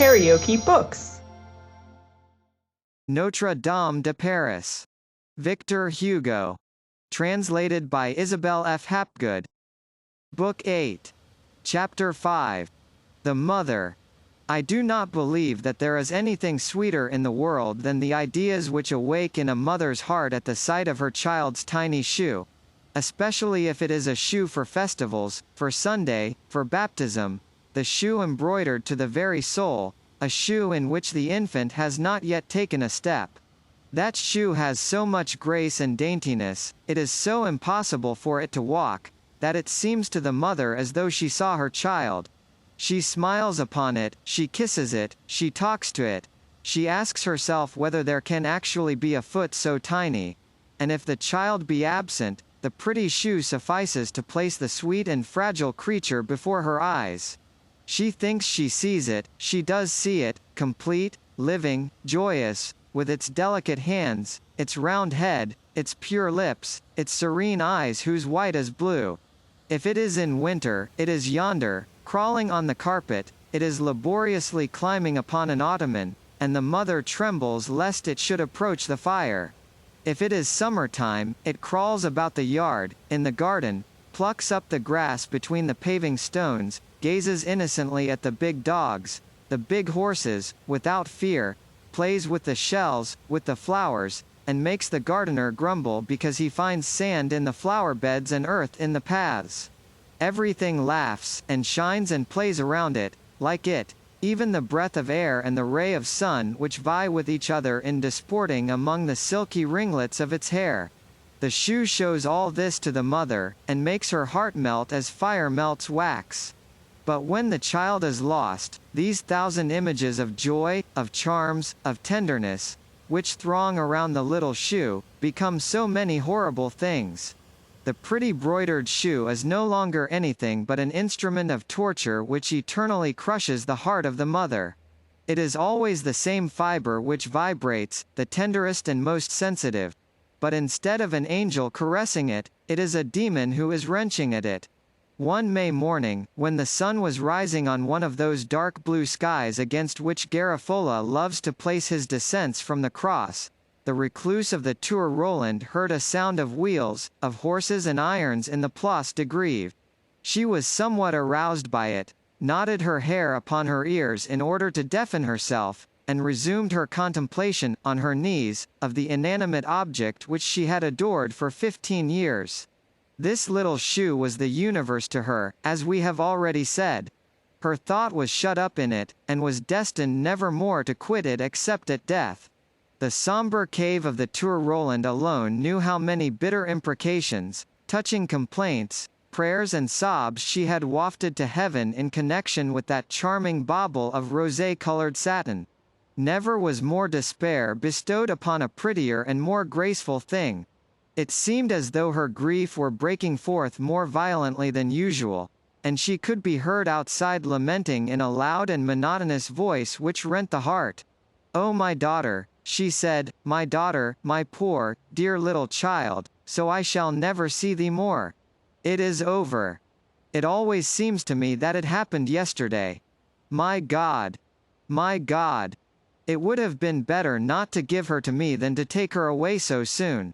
KaraokeBooks. Notre-Dame de Paris. Victor Hugo. Translated by Isabel F. Hapgood. Book 8. Chapter 5. The Mother. I do not believe that there is anything sweeter in the world than the ideas which awake in a mother's heart at the sight of her child's tiny shoe. Especially if it is a shoe for festivals, for Sunday, for baptism, the shoe embroidered to the very soul, a shoe in which the infant has not yet taken a step. That shoe has so much grace and daintiness, it is so impossible for it to walk, that it seems to the mother as though she saw her child. She smiles upon it, she kisses it, she talks to it, she asks herself whether there can actually be a foot so tiny, and if the child be absent, the pretty shoe suffices to place the sweet and fragile creature before her eyes. She thinks she sees it, she does see it, complete, living, joyous, with its delicate hands, its round head, its pure lips, its serene eyes whose white is blue. If it is in winter, it is yonder, crawling on the carpet, it is laboriously climbing upon an ottoman, and the mother trembles lest it should approach the fire. If it is summertime, it crawls about the yard, in the garden, plucks up the grass between the paving stones, gazes innocently at the big dogs, the big horses, without fear, plays with the shells, with the flowers, and makes the gardener grumble because he finds sand in the flower beds and earth in the paths. Everything laughs, and shines and plays around it, like it, even the breath of air and the ray of sun which vie with each other in disporting among the silky ringlets of its hair. The shoe shows all this to the mother, and makes her heart melt as fire melts wax. But when the child is lost, these thousand images of joy, of charms, of tenderness, which throng around the little shoe, become so many horrible things. The pretty broidered shoe is no longer anything but an instrument of torture which eternally crushes the heart of the mother. It is always the same fiber which vibrates, the tenderest and most sensitive. But instead of an angel caressing it, it is a demon who is wrenching at it. One May morning, when the sun was rising on one of those dark blue skies against which Garofalo loves to place his descents from the cross, the recluse of the Tour Roland heard a sound of wheels, of horses and irons in the Place de Grève. She was somewhat aroused by it, knotted her hair upon her ears in order to deafen herself, and resumed her contemplation, on her knees, of the inanimate object which she had adored for 15 years. This little shoe was the universe to her, as we have already said. Her thought was shut up in it, and was destined never more to quit it except at death. The sombre cave of the Tour Roland alone knew how many bitter imprecations, touching complaints, prayers and sobs she had wafted to heaven in connection with that charming bauble of rosé-colored satin. Never was more despair bestowed upon a prettier and more graceful thing. It seemed as though her grief were breaking forth more violently than usual, and she could be heard outside lamenting in a loud and monotonous voice which rent the heart. "Oh, my daughter," she said, "my daughter, my poor, dear little child, so I shall never see thee more. It is over. It always seems to me that it happened yesterday. My God! My God! It would have been better not to give her to me than to take her away so soon.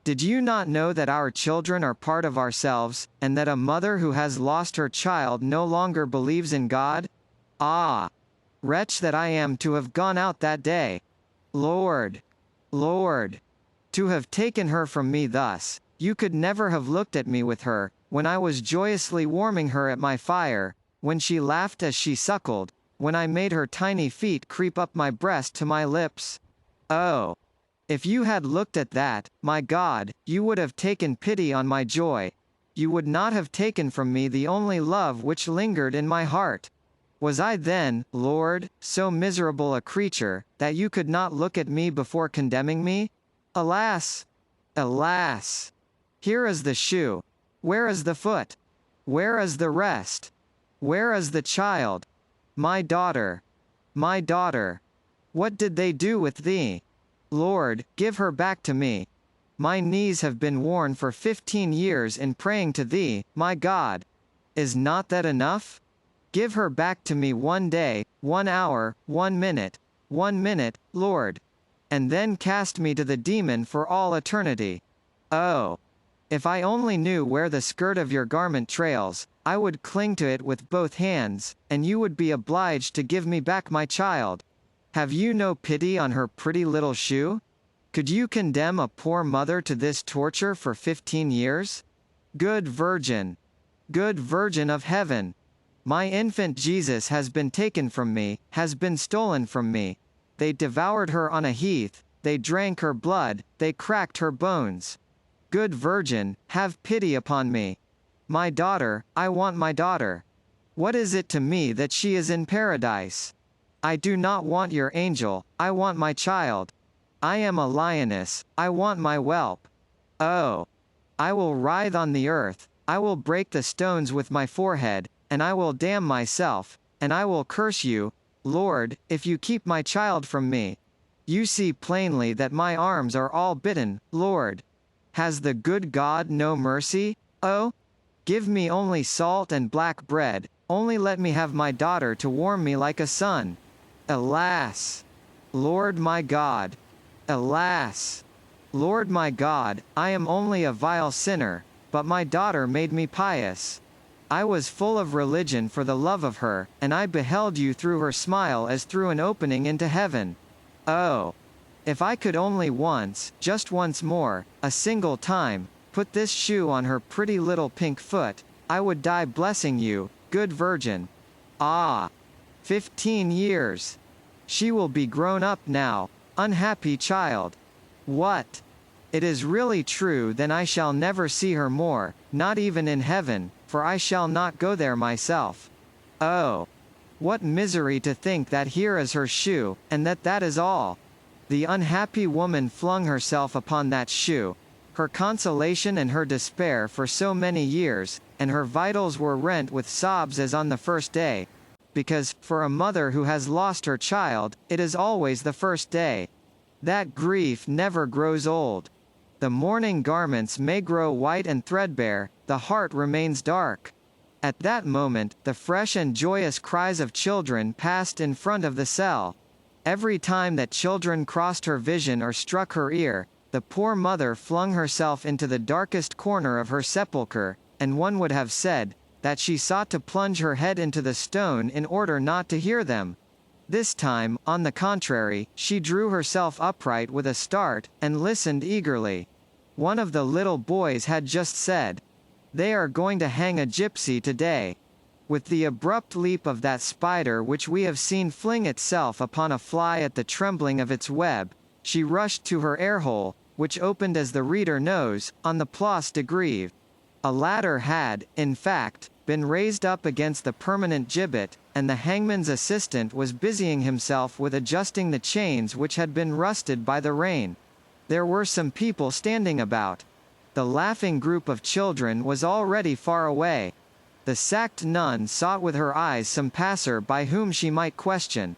Did you not know that our children are part of ourselves, and that a mother who has lost her child no longer believes in God? Ah! Wretch that I am to have gone out that day! Lord! Lord! To have taken her from me thus, you could never have looked at me with her, when I was joyously warming her at my fire, when she laughed as she suckled, when I made her tiny feet creep up my breast to my lips. Oh! If you had looked at that, my God, you would have taken pity on my joy. You would not have taken from me the only love which lingered in my heart. Was I then, Lord, so miserable a creature, that you could not look at me before condemning me? Alas! Alas! Here is the shoe. Where is the foot? Where is the rest? Where is the child? My daughter! My daughter! What did they do with thee? Lord, give her back to me. My knees have been worn for 15 years in praying to thee, my God. Is not that enough? Give her back to me 1 day, 1 hour, 1 minute, Lord. And then cast me to the demon for all eternity. Oh! If I only knew where the skirt of your garment trails, I would cling to it with both hands, and you would be obliged to give me back my child. Have you no pity on her pretty little shoe? Could you condemn a poor mother to this torture for 15 years? Good Virgin! Good Virgin of Heaven! My infant Jesus has been taken from me, has been stolen from me. They devoured her on a heath, they drank her blood, they cracked her bones. Good Virgin, have pity upon me. My daughter, I want my daughter. What is it to me that she is in paradise? I do not want your angel, I want my child. I am a lioness, I want my whelp. Oh! I will writhe on the earth, I will break the stones with my forehead, and I will damn myself, and I will curse you, Lord, if you keep my child from me. You see plainly that my arms are all bitten, Lord. Has the good God no mercy? Oh! Give me only salt and black bread, only let me have my daughter to warm me like a sun. Alas! Lord my God! Alas! Lord my God, I am only a vile sinner, but my daughter made me pious. I was full of religion for the love of her, and I beheld you through her smile as through an opening into heaven. Oh! If I could only once, just once more, a single time, put this shoe on her pretty little pink foot, I would die blessing you, good Virgin. Ah! 15 years! She will be grown up now, unhappy child. What? It is really true, then I shall never see her more, not even in heaven, for I shall not go there myself. Oh! What misery to think that here is her shoe, and that is all. The unhappy woman flung herself upon that shoe, her consolation and her despair for so many years, and her vitals were rent with sobs as on the first day. Because, for a mother who has lost her child, it is always the first day. That grief never grows old. The mourning garments may grow white and threadbare, the heart remains dark. At that moment, the fresh and joyous cries of children passed in front of the cell. Every time that children crossed her vision or struck her ear, the poor mother flung herself into the darkest corner of her sepulchre, and one would have said, that she sought to plunge her head into the stone in order not to hear them. This time, on the contrary, she drew herself upright with a start, and listened eagerly. One of the little boys had just said, "They are going to hang a gypsy today." With the abrupt leap of that spider which we have seen fling itself upon a fly at the trembling of its web, she rushed to her air-hole, which opened, as the reader knows, on the Place de Grève. A ladder had, in fact, been raised up against the permanent gibbet, and the hangman's assistant was busying himself with adjusting the chains which had been rusted by the rain. There were some people standing about. The laughing group of children was already far away. The sacked nun sought with her eyes some passer by whom she might question.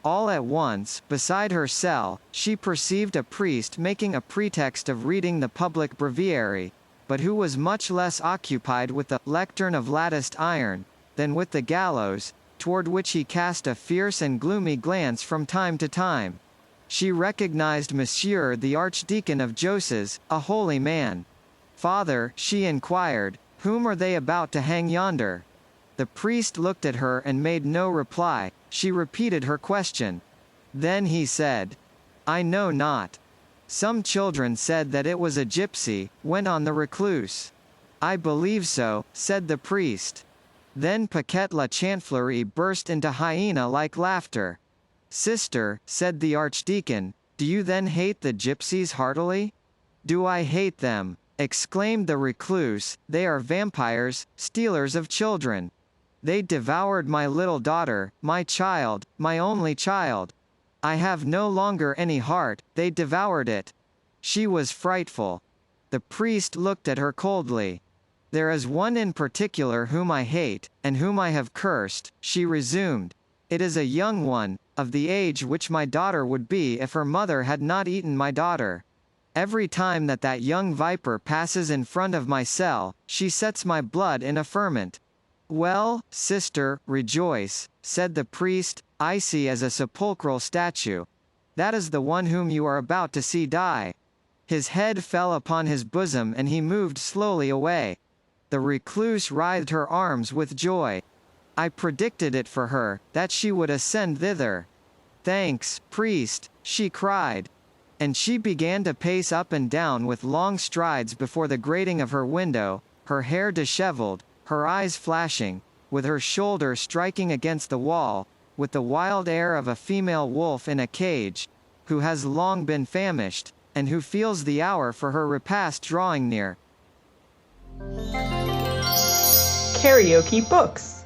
All at once, beside her cell, she perceived a priest making a pretext of reading the public breviary, but who was much less occupied with the lectern of latticed iron, than with the gallows, toward which he cast a fierce and gloomy glance from time to time. She recognized Monsieur the Archdeacon of Joses, a holy man. "Father," she inquired, "whom are they about to hang yonder?" The priest looked at her and made no reply. She repeated her question. Then he said, "I know not." "Some children said that it was a gypsy," went on the recluse. "I believe so," said the priest. Then Paquette la Chantefleurie burst into hyena-like laughter. "Sister," said the archdeacon, "do you then hate the gypsies heartily?" "Do I hate them?" exclaimed the recluse, "they are vampires, stealers of children. They devoured my little daughter, my child, my only child. I have no longer any heart, they devoured it." She was frightful. The priest looked at her coldly. "There is one in particular whom I hate, and whom I have cursed," she resumed. "It is a young one, of the age which my daughter would be if her mother had not eaten my daughter. Every time that young viper passes in front of my cell, she sets my blood in a ferment. Well, sister, rejoice, said the priest, icy as a sepulchral statue. That is the one whom you are about to see die. His head fell upon his bosom and he moved slowly away. The recluse writhed her arms with joy. I predicted it for her, that she would ascend thither. Thanks, priest, she cried. And she began to pace up and down with long strides before the grating of her window, her hair disheveled, her eyes flashing, with her shoulder striking against the wall, with the wild air of a female wolf in a cage, who has long been famished, and who feels the hour for her repast drawing near. KaraokeBooks.